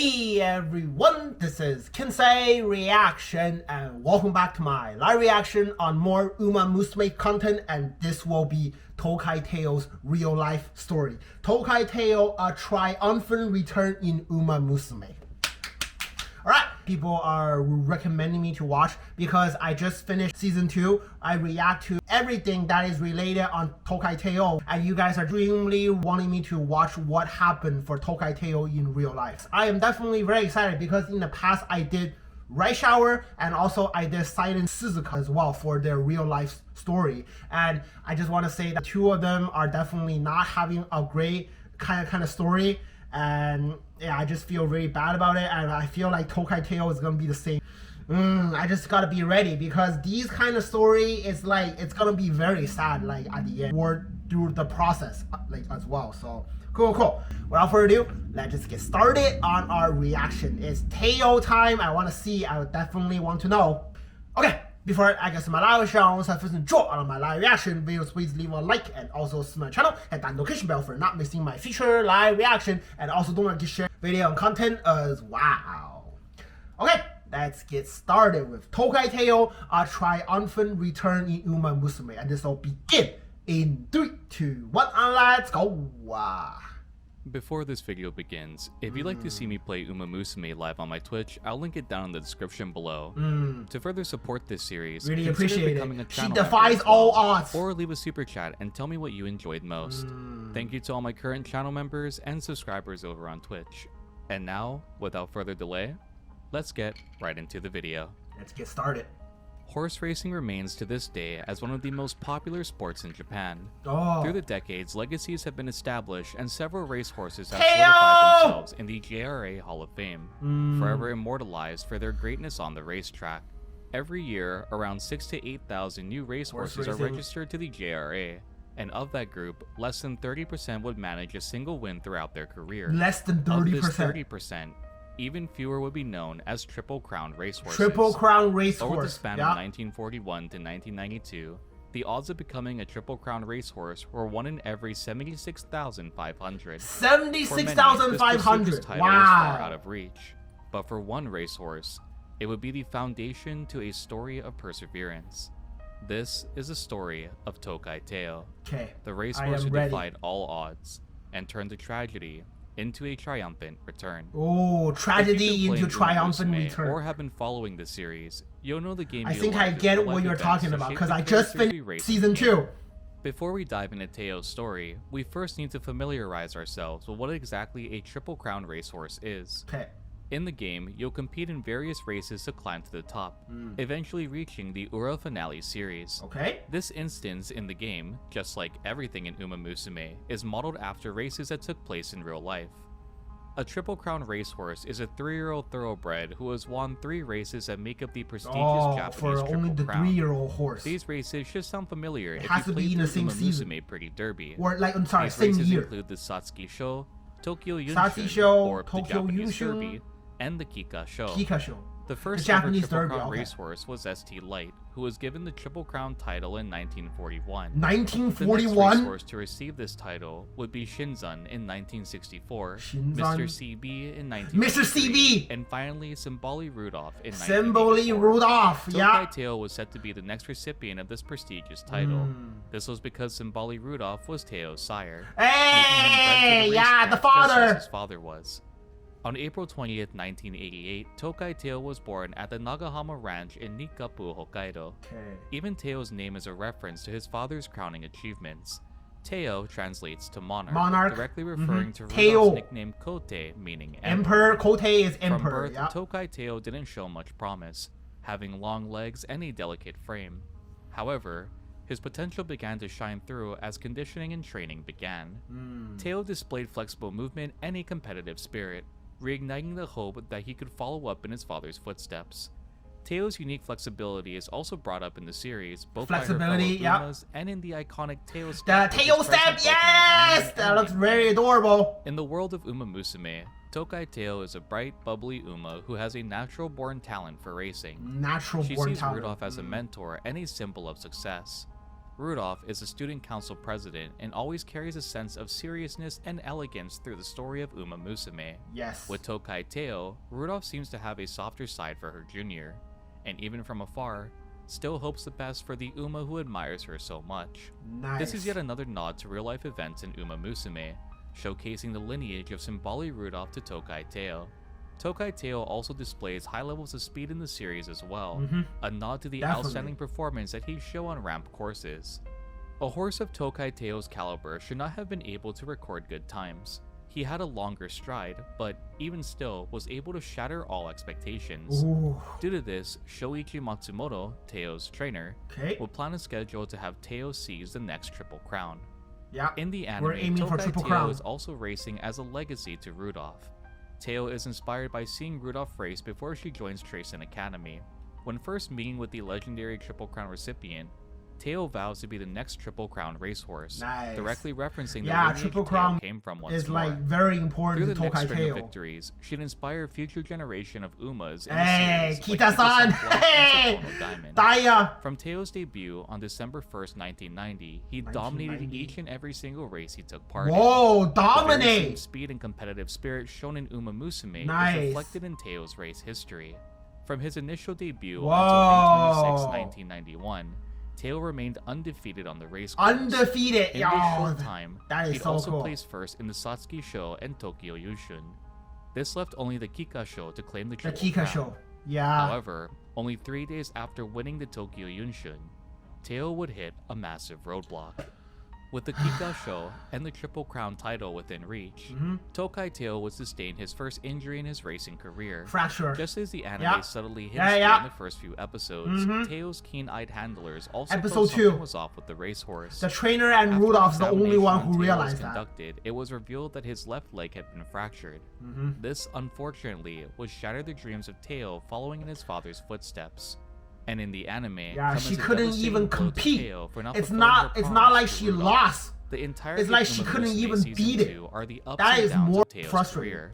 Hey everyone, this is Kinsei Reaction and welcome back to my live reaction on more Umamusume content, and this will be Tokai Teio's real life story. Tokai Teio, a triumphant return in Umamusume. Alright, people are recommending me to watch because I just finished season 2. I react to everything that is related on Tokai Teio, and you guys are extremely wanting me to watch what happened for Tokai Teio in real life. I am definitely very excited because in the past I did Right Shower and also I did Silent Suzuka as well for their real life story, and I just want to say that two of them are definitely not having a great kind of story. And yeah, I just feel really bad about it, and I feel like Tokai Teio is gonna be the same. I just gotta be ready because these kind of story is like, it's gonna be very sad like at the end or through the process like as well. So cool. Without further ado, let's just get started on our reaction. It's Teio time. I definitely want to know. Okay. Before I get to my live reaction, so first enjoy all of my live reaction videos, please leave a like and also subscribe my channel and that notification bell for not missing my future live reaction, and also don't forget to share video and content as well. Okay, let's get started with Tokai Teio, a triumphant return in Umamusume, and this will begin in 3, 2, 1, and let's go. Before this video begins, if you'd like to see me play Umamusume live on my Twitch, I'll link it down in the description below. To further support this series, really consider appreciate becoming it. a channel She defies all odds. Or leave a super chat and tell me what you enjoyed most. Thank you to all my current channel members and subscribers over on Twitch. And now, without further delay, let's get right into the video. Let's get started. Horse racing remains to this day as one of the most popular sports in Japan. Through the decades, legacies have been established and several racehorses have solidified themselves in the JRA Hall of Fame, forever immortalized for their greatness on the racetrack. Every year, around 6,000 to 8,000 new racehorses are registered to the JRA, and of that group, less than 30% would manage a single win throughout their career. Less than 30%. Of this 30%, even fewer would be known as Triple Crown racehorses. Triple Crown racehorse. Over the span of 1941 to 1992, the odds of becoming a Triple Crown racehorse were 1 in every 76,500. 76,500. Wow. Far out of reach. But for one racehorse, it would be the foundation to a story of perseverance. This is the story of Tokai Teio. Okay. The racehorse who defied all odds and turned a tragedy into a triumphant return. Oh, tragedy into triumphant return. Or have been following the series, you'll know the game. I think I get what you're talking about because I just finished season 2. Before we dive into Teio's story, we first need to familiarize ourselves with what exactly a Triple Crown racehorse is. Okay. In the game, you'll compete in various races to climb to the top, eventually reaching the Ura Finale series. Okay. This instance in the game, just like everything in Umamusume, is modeled after races that took place in real life. A Triple Crown racehorse is a 3-year-old thoroughbred who has won 3 races that make up the prestigious Japanese Triple Crown. 3-year-old horse. These races should sound familiar if has you to be in the same season. Pretty Derby. Or like, I'm sorry, These same races year. include the Satsuki Sho, Tokyo Satsuki Yunshin, Sho, or the Tokyo Japanese Yunshin, Derby, and the Kika Sho. Kika Sho. The first Japanese ever Triple Derby, Crown racehorse was ST Light, who was given the Triple Crown title in 1941. 1941? The next racehorse to receive this title would be Shinzan in 1964, Mr. CB in 1963, Mr. CB! and finally Symboli Rudolph in 1984. Symboli Rudolph, yeah. Tokai Teio was set to be the next recipient of this prestigious title. This was because Symboli Rudolph was Teio's sire. Hey, yeah, the father! Just as his father was. On April 20th, 1988, Tokai Teio was born at the Nagahama Ranch in Nikapu, Hokkaido. Even Teio's name is a reference to his father's crowning achievements. Teio translates to monarch, directly referring to Rudolph's nickname Kote, meaning emperor. Kote is emperor. From birth, Tokai Teio didn't show much promise, having long legs and a delicate frame. However, his potential began to shine through as conditioning and training began. Teio displayed flexible movement and a competitive spirit, reigniting the hope that he could follow up in his father's footsteps. Teio's unique flexibility is also brought up in the series, both by her fellow Umas and in the iconic Teio step. The Teio step, yes! That looks very adorable. In the world of Umamusume, Tokai Teio is a bright, bubbly Uma who has a natural-born talent for racing. She sees Rudolph as a mentor and a symbol of success. Rudolph is a student council president and always carries a sense of seriousness and elegance through the story of Umamusume. Yes. With Tokai Teio, Rudolph seems to have a softer side for her junior, and even from afar, still hopes the best for the Uma who admires her so much. Nice. This is yet another nod to real-life events in Umamusume, showcasing the lineage of symbolic Rudolph to Tokai Teio. Tokai Teio also displays high levels of speed in the series as well, a nod to the outstanding performance that he show on ramp courses. A horse of Tokai Teio's caliber should not have been able to record good times. He had a longer stride, but even still was able to shatter all expectations. Ooh. Due to this, Shoichi Matsumoto, Teio's trainer, will plan a schedule to have Teio seize the next Triple Crown. Yeah, in the anime, we're aiming for Tokai Triple Teio Crown. is also racing as a legacy to Rudolph. Teio is inspired by seeing Rudolph race before she joins Tracen Academy. When first meeting with the legendary Triple Crown recipient, Teio vows to be the next Triple Crown racehorse, directly referencing the lineage Triple Teio Crown came from once is more. like very important Through to the next Tokai string of Teio. victories, she'd inspire a future generation of Umas in Hey, the series, Kita-san! like Kita-san Black and Hey! Satono Diamond. Taya! From Teio's debut on December 1st, 1990, he dominated each and every single race he took part in. Whoa, The very same dominate! speed and competitive spirit shown in Umamusume Nice. is reflected in Teio's race history. From his initial debut Whoa. until May 26, 1991, Teio remained undefeated on the race course. Undefeated! In Yo, this short time, that is he'd so also cool. placed first in the Satsuki Show and Tokyo Yushun. This left only the Kika Show to claim the The Triple Kika Crown. show. Yeah. However, only 3 days after winning the Tokyo Yushun, Teio would hit a massive roadblock. With the Kika Show and the Triple Crown title within reach, Tokai Teio would sustain his first injury in his racing career. Fracture. Just as the anime Yeah. subtly hints Yeah. in the first few episodes, Teio's keen-eyed handlers also Episode thought 2. something was off with the racehorse. The trainer and After Rudolph's the only examination one on who Teio was realized that. conducted, it was revealed that his left leg had been fractured. This, unfortunately, would shatter the dreams of Teio following in his father's footsteps. And in the anime, Yeah, come she as a couldn't devastating even blow to compete. Teio for It's fulfilling not. her It's not promise like to she Rudolph. lost. The entire It's like she couldn't even beat it. Are the ups That and is downs more of Teio's frustrating. career.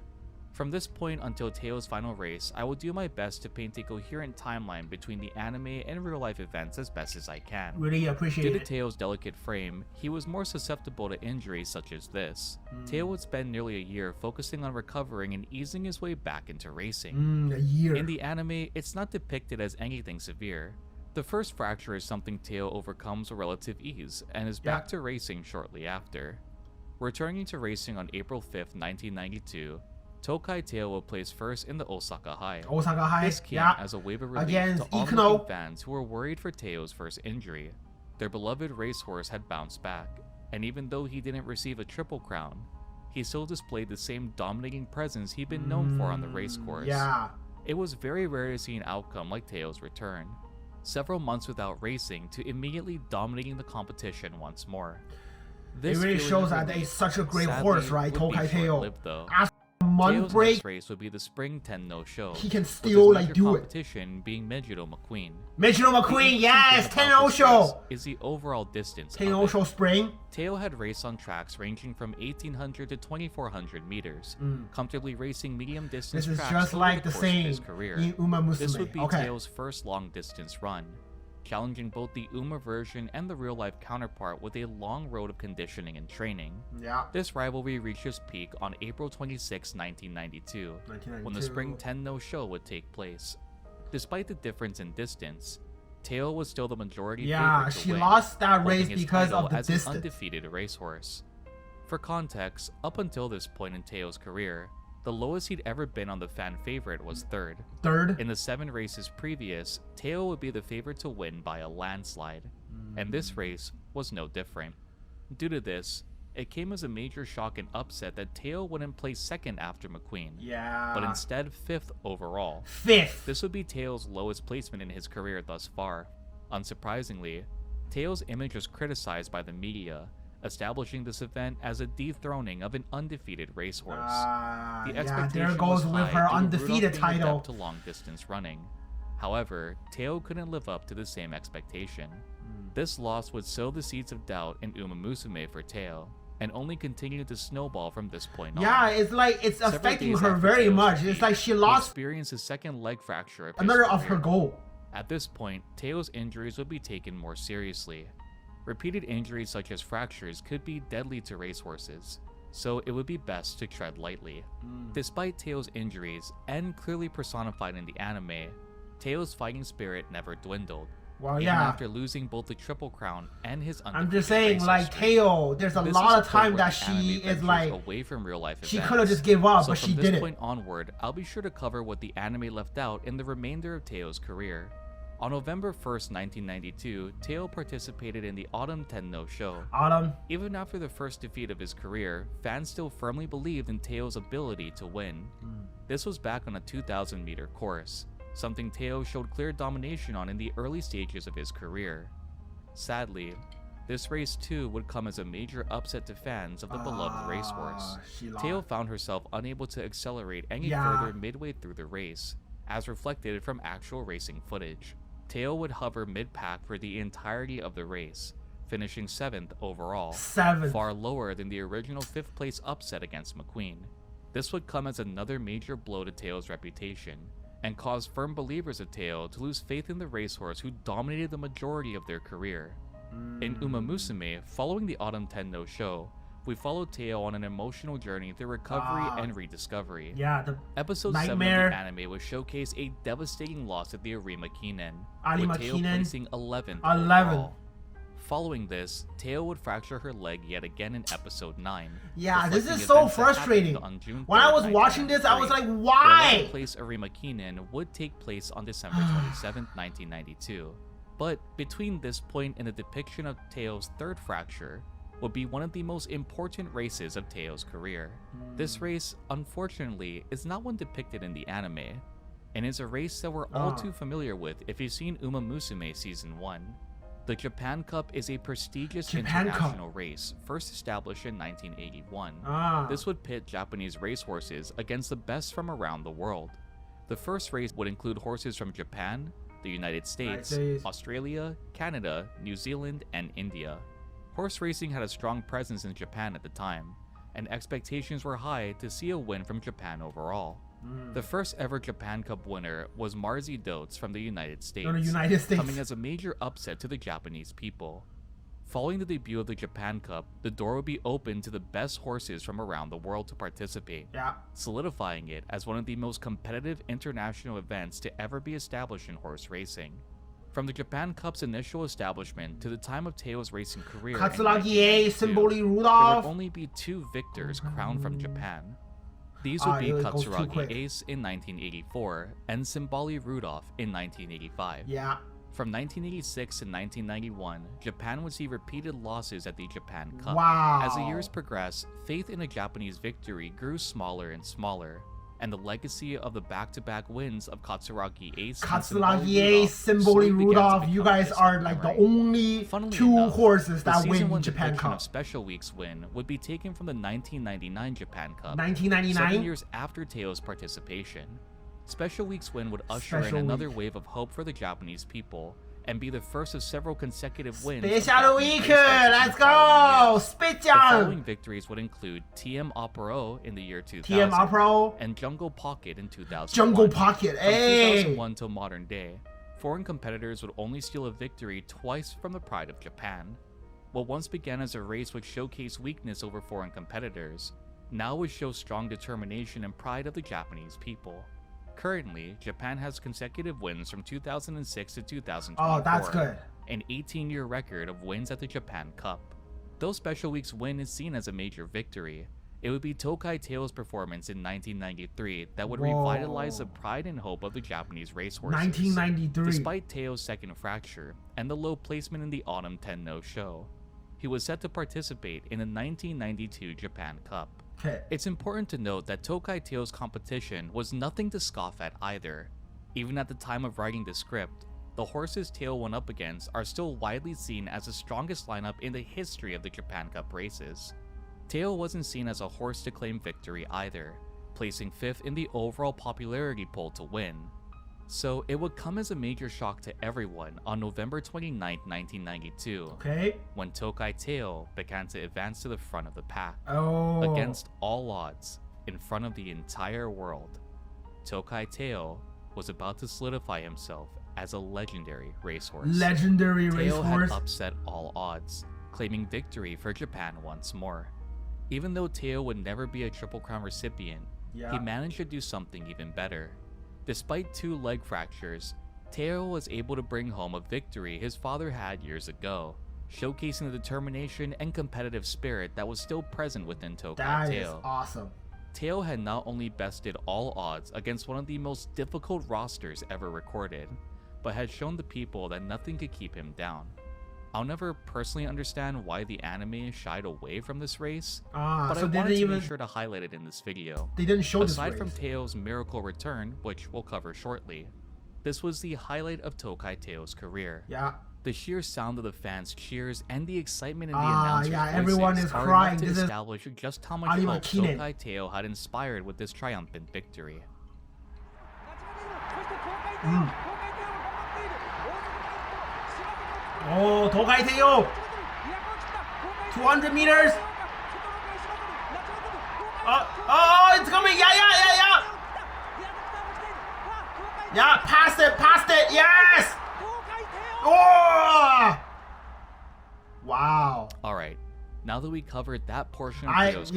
From this point until Teio's final race, I will do my best to paint a coherent timeline between the anime and real-life events as best as I can. Really appreciate Due it. to Teio's delicate frame, he was more susceptible to injuries such as this. Teio would spend nearly a year focusing on recovering and easing his way back into racing. A year. In the anime, it's not depicted as anything severe. The first fracture is something Teio overcomes with relative ease, and is back to racing shortly after. Returning to racing on April 5th, 1992, Tokai Teio will place first in the Osaka High. Osaka High. This came Yeah. as a wave of relief Against to all Ikuno. looking fans who were worried for Teio's first injury. Their beloved racehorse had bounced back, and even though he didn't receive a Triple Crown, he still displayed the same dominating presence he'd been known for on the racecourse. Yeah. It was very rare to see an outcome like Teio's return. Several months without racing to immediately dominating the competition once more. It really shows that he's such a great horse, right? Tokai Teio. Though. After a month Teio's break, next race would be the Spring Tenno Show. he can with still his like major do it. competition being Mejiro McQueen. Mejiro The McQueen, interesting yes, thing about 10-0 this show. race is the overall distance of Tenno it. show spring. Teio had raced on tracks ranging from 1,800 to 2,400 meters, comfortably racing medium distance This is tracks just over like the the course of same his career. in Umamusume. This would be Okay. Teio's first long distance run, challenging both the Uma version and the real life counterpart with a long road of conditioning and training. Yeah. This rivalry reached its peak on April 26, 1992, when the Spring Tenno Show would take place. Despite the difference in distance, Teio was still the majority Yeah, favorite to she win, lost that holding race his because title of the as an distance. undefeated racehorse. For context, up until this point in Teio's career, the lowest he'd ever been on the fan favorite was third. Third. In the 7 races previous, Teio would be the favorite to win by a landslide, and this race was no different. Due to this, it came as a major shock and upset that Teio wouldn't place second after McQueen, Yeah. but instead 5th overall. Fifth. This would be Teio's lowest placement in his career thus far. Unsurprisingly, Teio's image was criticized by the media, establishing this event as a dethroning of an undefeated racehorse. The Yeah, expectation there goes was with high her due to undefeated Rudolph being title. adept to long distance running. However, Teio couldn't live up to the same expectation. This loss would sow the seeds of doubt in Umamusume for Teio, and only continued to snowball from this point on. Yeah, it's like it's Several affecting days her after very Teio's much. defeat, It's like she he lost experienced a second leg fracture of his another of her career. goal. At this point, Teio's injuries would be taken more seriously. Repeated injuries such as fractures could be deadly to racehorses, so it would be best to tread lightly. Despite Teio's injuries, and clearly personified in the anime, Teio's fighting spirit never dwindled. Well, Even yeah. after losing both the Triple Crown and his I'm just saying, like, Teio, there's a lot of time that she is like, away from real life she could have just give up, but she didn't. From this point onward, I'll be sure to cover what the anime left out in the remainder of Teio's career. On November 1st, 1992, Teio participated in the Autumn Tenno show. Even after the first defeat of his career, fans still firmly believed in Teio's ability to win. This was back on a 2,000-meter course, something Teio showed clear domination on in the early stages of his career. Sadly, this race too would come as a major upset to fans of the beloved racehorse. Teio found herself unable to accelerate any further midway through the race, as reflected from actual racing footage. Teio would hover mid-pack for the entirety of the race, finishing 7th overall, far lower than the original 5th place upset against McQueen. This would come as another major blow to Teio's reputation, and cause firm believers of Teio to lose faith in the racehorse who dominated the majority of their career. In Umamusume, following the Autumn Tenno show, we followed Teio on an emotional journey through recovery and rediscovery. The Episode 7 of the anime would showcase a devastating loss at the Arima Kinen, with Teio placing 11th overall. Following this, Teio would fracture her leg yet again in episode 9. This is so frustrating. When I was watching this, I was like, why? The 11th place Arima Kinen would take place on December 27th, 1992. But between this point and the depiction of Teio's third fracture, would be one of the most important races of Teio's career. This race, unfortunately, is not one depicted in the anime, and is a race that we're all too familiar with if you've seen Umamusume Season 1. The Japan Cup is a prestigious international race, first established in 1981. This would pit Japanese racehorses against the best from around the world. The first race would include horses from Japan, the United States, Australia, Canada, New Zealand, and India. Horse racing had a strong presence in Japan at the time, and expectations were high to see a win from Japan overall. The first ever Japan Cup winner was Marzi Dotes from the United States, coming as a major upset to the Japanese people. Following the debut of the Japan Cup, the door would be open to the best horses from around the world to participate, solidifying it as one of the most competitive international events to ever be established in horse racing. From the Japan Cup's initial establishment to the time of Teio's racing career, there would only be 2 victors crowned from Japan. These would be Katsuragi Ace in 1984 and Simbali Rudolph in 1985. From 1986 to 1991, Japan would see repeated losses at the Japan Cup. As the years progressed, faith in a Japanese victory grew smaller and smaller, and the legacy of the back-to-back wins of Katsuragi Ace, Simbali Rudolph, you guys are like the only 2 horses that win the Japan Cup. Of Special Week's win would be taken from the 1999 Japan Cup, 1999? 7 years after Teio's participation. Special Week's win would usher in another wave of hope for the Japanese people, and be the first of several consecutive wins. Special Week, let's go! The following victories would include TM Opero in the year 2000, and Jungle Pocket in 2001. From 2001 till modern day, foreign competitors would only steal a victory twice from the pride of Japan. What once began as a race would showcase weakness over foreign competitors, now would show strong determination and pride of the Japanese people. Currently, Japan has consecutive wins from 2006 to 2024. That's good. An 18-year record of wins at the Japan Cup. Though Special Week's win is seen as a major victory, it would be Tokai Teio's performance in 1993 that would revitalize the pride and hope of the Japanese racehorses. 1993. Despite Teio's second fracture and the low placement in the Autumn Tenno show, he was set to participate in the 1992 Japan Cup. It's important to note that Tokai Teio's competition was nothing to scoff at either. Even at the time of writing the script, the horses Teio went up against are still widely seen as the strongest lineup in the history of the Japan Cup races. Teio wasn't seen as a horse to claim victory either, placing 5th in the overall popularity poll to win. So it would come as a major shock to everyone on November 29, 1992, when Tokai Teio began to advance to the front of the pack. Against all odds, in front of the entire world, Tokai Teio was about to solidify himself as a legendary racehorse. Legendary Teio had racehorse. upset all odds, claiming victory for Japan once more. Even though Teio would never be a Triple Crown recipient, he managed to do something even better. Despite 2 leg fractures, Teio was able to bring home a victory his father had years ago, showcasing the determination and competitive spirit that was still present within Tokai Teio. That is awesome. Teio had not only bested all odds against one of the most difficult rosters ever recorded, but had shown the people that nothing could keep him down. I'll never personally understand why the anime shied away from this race, but so I they wanted didn't to even, make sure to highlight it in this video. they didn't show Aside this from race. Teio's miracle return, which we'll cover shortly, this was the highlight of Tokai Teio's career. Yeah. The sheer sound of the fans' cheers and the excitement in the announcers' voices everyone is are crying. enough to This is establish just how much hope Tokai Teio had inspired with this triumphant victory. Oh, Tokai Teio! 200 meters! Oh, it's coming! Yeah! Yeah, past it! Yes! Oh! Wow. Alright, now that we covered that portion of Teio's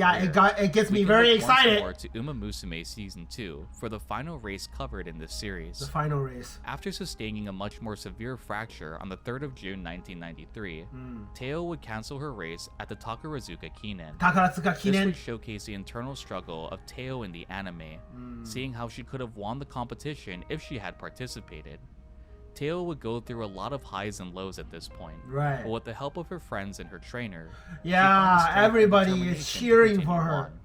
it gets me we can very look once excited. more to Umamusume Season 2 for the final race covered in this series. The final race. After sustaining a much more severe fracture on the 3rd of June 1993, Teio would cancel her race at the Takarazuka Kinen. This would showcase the internal struggle of Teio in the anime, seeing how she could have won the competition if she had participated. Teio would go through a lot of highs and lows at this point, but with the help of her friends and her trainer, everybody is cheering for her. On.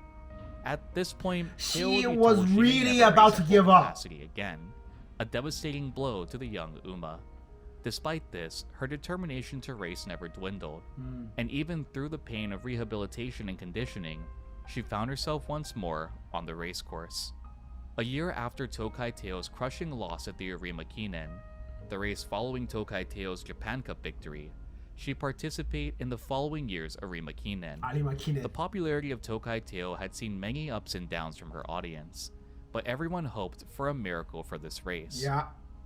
At this point, she was really about to give up. Again, a devastating blow to the young Uma. Despite this, her determination to race never dwindled, and even through the pain of rehabilitation and conditioning, she found herself once more on the race course. A year after Tokai Teio's crushing loss at the Arima Kinen, the race following Tokai Teio's Japan Cup victory, she participated in the following year's Arima Kinen. The popularity of Tokai Teio had seen many ups and downs from her audience, but everyone hoped for a miracle for this race.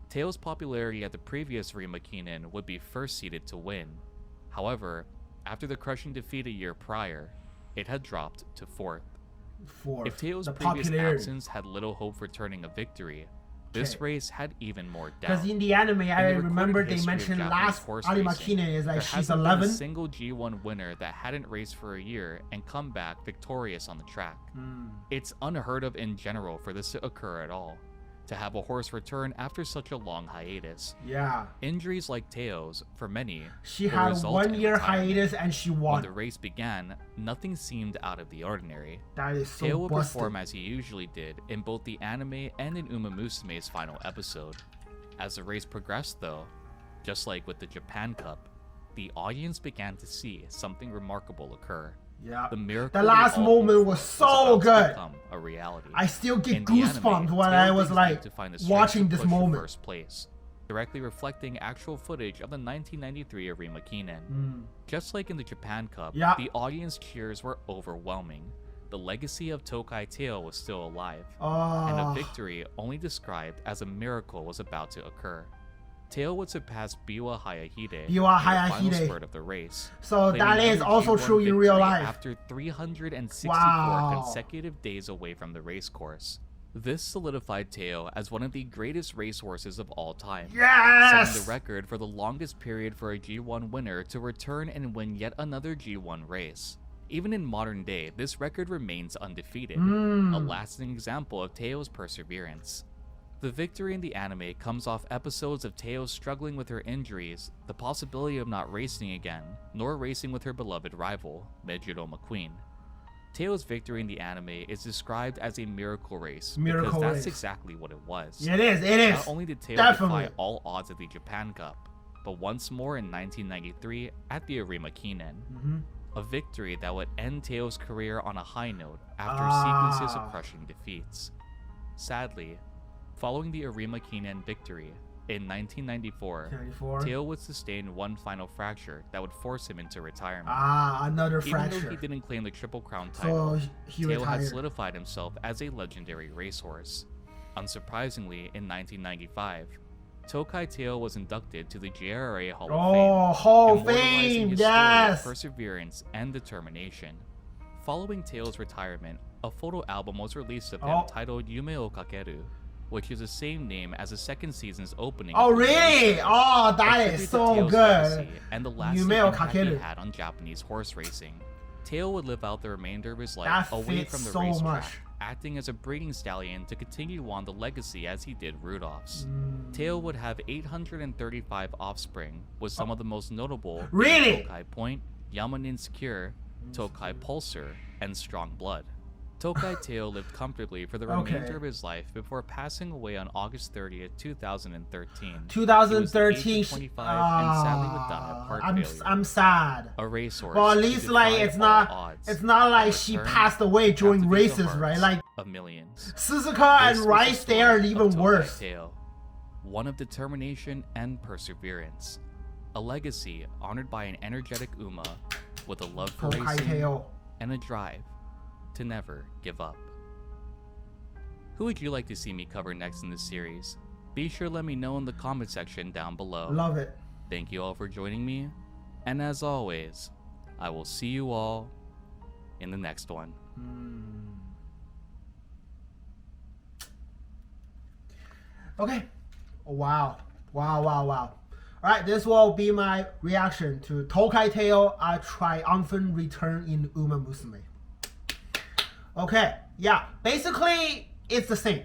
Teio's popularity at the previous Arima Kinen would be first seeded to win. However, after the crushing defeat a year prior, it had dropped to 4th. If Teio's previous absence had little hope for turning a victory, this race had even more doubt. Because in the anime, I remember they mentioned last Arima Kinen is like she's 11. Been a single G1 winner that hadn't raced for a year and come back victorious on the track. It's unheard of in general for this to occur at all. To have a horse return after such a long hiatus. Injuries like Teio's, for many, she had a 1-year hiatus and she won. When the race began, nothing seemed out of the ordinary. That is so Teio would perform as he usually did in both the anime and in Umamusume's final episode. As the race progressed though, just like with the Japan Cup, the audience began to see something remarkable occur. The last moment was so good. A reality. I still get goosebumps when I was like watching this moment. First place, directly reflecting actual footage of the 1993 Arima Kinen. Just like in the Japan Cup, the audience cheers were overwhelming. The legacy of Tokai Teio was still alive, and a victory only described as a miracle was about to occur. Teio would surpass Biwa Hayahide in the final spurt of the race. So that is also true in real life. After 364 consecutive days away from the race course. This solidified Teio as one of the greatest racehorses of all time, setting the record for the longest period for a G1 winner to return and win yet another G1 race. Even in modern day, this record remains undefeated, a lasting example of Teio's perseverance. The victory in the anime comes off episodes of Teio struggling with her injuries, the possibility of not racing again, nor racing with her beloved rival, Mejiro McQueen. Teio's victory in the anime is described as a miracle race, because that's exactly what it was. It is. Not only did Teio defy all odds at the Japan Cup, but once more in 1993 at the Arima Kinen. A victory that would end Teio's career on a high note after sequences of crushing defeats. Sadly, following the Arima Kinen victory, in 1994, Teio would sustain one final fracture that would force him into retirement. Another fracture. Even though he didn't claim the Triple Crown title, Teio had solidified himself as a legendary racehorse. Unsurprisingly, in 1995, Tokai Teio was inducted to the JRA Hall Oh, of Fame, Hall of immortalizing Fame, his story yes! of perseverance and determination. Following Teio's retirement, a photo album was released of him titled Yume o Kakeru, which is the same name as the second season's opening. Oh, really? Oh, that is so good. And the lasting Yume o impact he Kakeru. had on Japanese horse racing. Teio would live out the remainder of his life That away fits from the so racetrack, much. acting as a breeding stallion to continue on the legacy as he did Rudolph's. Teio would have 835 offspring, with some of the most notable being Really? Tokai Point, Yamanin's Cure, Tokai Pulsar, and Strong Blood. Tokai Teio lived comfortably for the remainder of his life before passing away on August 30th, 2013. 2013. 25 and sadly would die of heart failure. I'm sad. A racehorse. Well, at who least like defied it's all not odds like and she returned passed away to during captivate the races, right? hearts Like of millions. Suzuka and This was the Rice, they are story of even Tokai worse. Teio, one of determination and perseverance. A legacy honored by an energetic Uma with a love for Tokai racing Teio. and a drive to never give up. Who would you like to see me cover next in this series? Be sure to let me know in the comment section down below. Love it. Thank you all for joining me, and as always, I will see you all in the next one. Okay. Wow. Alright, this will be my reaction to Tokai Teio, a triumphant return in Umamusume. Okay, yeah, basically it's the same.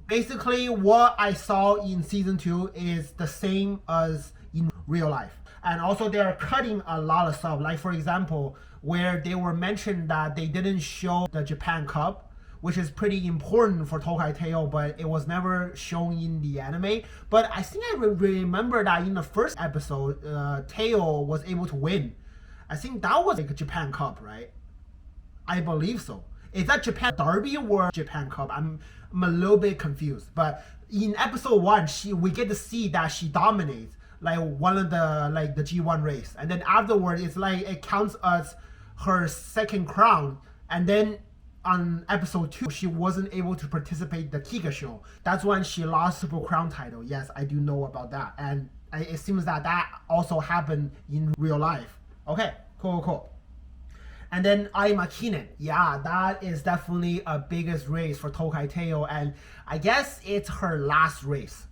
Basically what I saw in season 2 is the same as in real life. And also they are cutting a lot of stuff. Like for example, where they were mentioned that they didn't show the Japan Cup, which is pretty important for Tokai Teio, but it was never shown in the anime. But I think I remember that in the first episode, Teio was able to win. I think that was like a Japan Cup, right? I believe so. Is that Japan Derby or Japan Cup? I'm a little bit confused. But in episode 1, we get to see that she dominates like one of the G1 race, and then afterward it's like it counts as her second crown. And then on episode 2, she wasn't able to participate in the Kika show. That's when she lost Super Crown title. Yes, I do know about that, and it seems that also happened in real life. Okay, cool. And then Makinen, yeah, that is definitely a biggest race for Tokai Teio, and I guess it's her last race.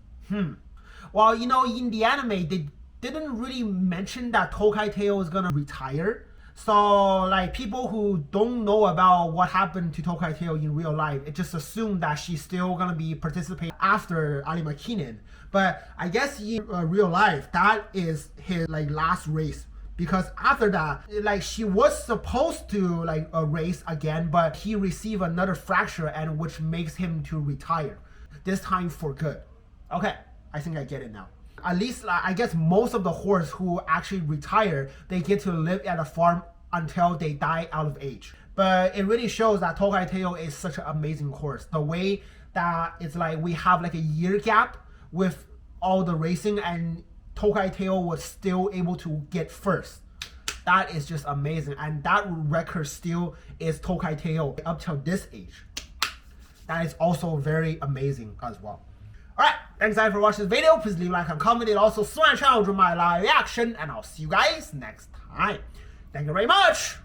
Well, you know, in the anime, they didn't really mention that Tokai Teio is gonna retire. So, like, people who don't know about what happened to Tokai Teio in real life, it just assume that she's still gonna be participating after Makinen. But I guess in real life, that is his like last race. Because after that, like she was supposed to like race again, but he received another fracture, and which makes him to retire. This time for good. Okay, I think I get it now. At least I guess most of the horse who actually retire, they get to live at a farm until they die out of age. But it really shows that Tokai Teio is such an amazing horse. The way that it's like we have like a year gap with all the racing, and Tokai Teio was still able to get first. That is just amazing, and that record still is Tokai Teio up till this age. That is also very amazing as well. Alright, thanks guys for watching this video. Please leave a like and comment, and also smash out my live reaction, and I'll see you guys next time. Thank you very much.